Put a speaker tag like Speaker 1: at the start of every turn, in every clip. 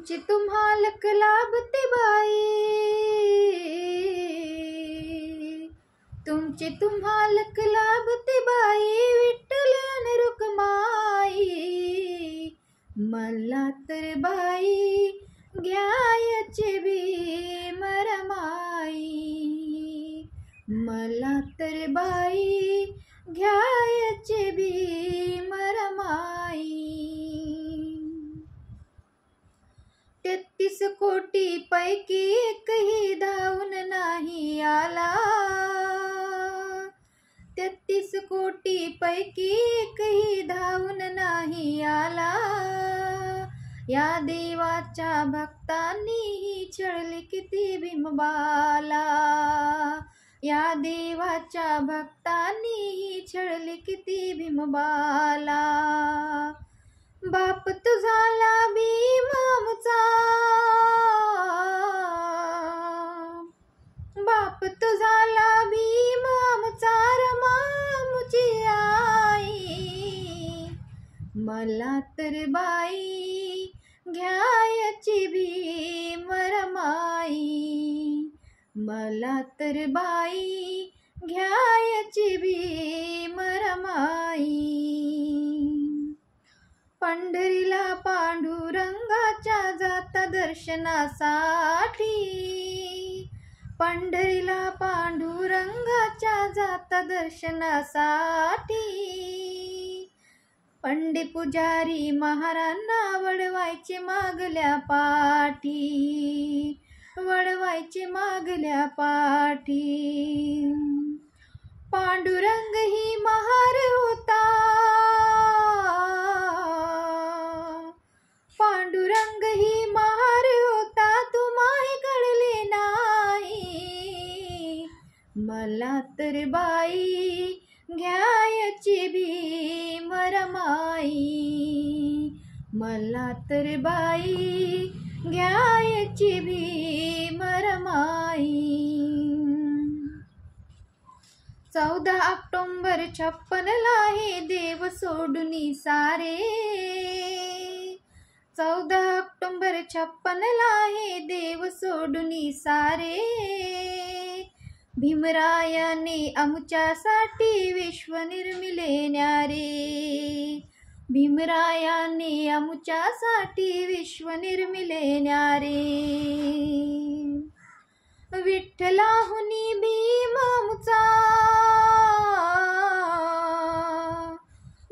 Speaker 1: तुमची तुम्हालक लाभते बाई, तुमची तुम्हालक लाभते बाई, विठ्ठल अन रुक्माई. मला तर बाई घ्यायचे बी मरमाई, मला तर बाई घ्यायचे बी मरमाई. 33 कोटी पैकी एकही धावून नाही आला, 33 कोटी पैकी एकही धावून नाही आला. या देवाच्या भक्तांनी छळली किती भीमबाला, या देवाच्या भक्तांनी छळली किती भीमबाला. बाप तुझाला भीम आमचा, बाप तुझाला भीम आमचा, रमा आमची आई. मला तर बाई घ्यायची भीम रमाई, मला तर बाई घ्यायची भीम रमाई. पंढरीला पांडुरंगाच्या जाता दर्शनासाठी, पंढरीला पांडुरंगाच्या जाता दर्शनासाठी. पंडे पुजारी महारांना वळवायचे मागल्या पाठी, वळवायचे मागल्या पाठी. पांडुरंग ही महार होता, पांडुरंग ही महार होता, तुम्हाही कळले नाही. मला तर बाई घ्यायची भीम रमाई, मला तर बाई घ्यायची भीम रमाई. 14 ऑक्टोबर 56 हे देव सोडून सारे, 14 ऑक्टोबर 56 हे देव सोडून सारे. भीमरायाने आमच्यासाठी विश्व निर्मिले न्यारे, भीमरायाने आमच्यासाठी विश्व निर्मिले न्यारे. विठ्ठलाहुनी भीम आमचा,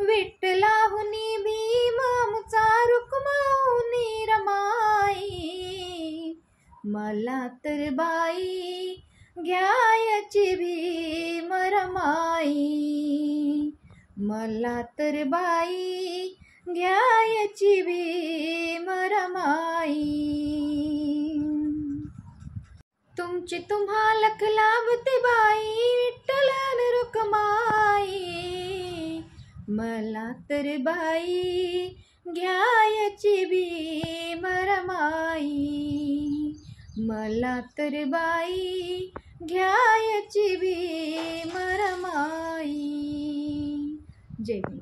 Speaker 1: विठ्ठलाहुनी भीम आमचा, रुक्माहुनी रमाई. मला तर बाई घ्यायची भीम रमाई, मला तर बाई घ्यायची भीम रमाई. तुमची तुम्हालक लाभते बाई, विठ्ठल अन रुक्माई. मला तर बाई घ्यायची भीम रमाई, मला तर बाई घ्यायची भीम रमाई. जय भीम.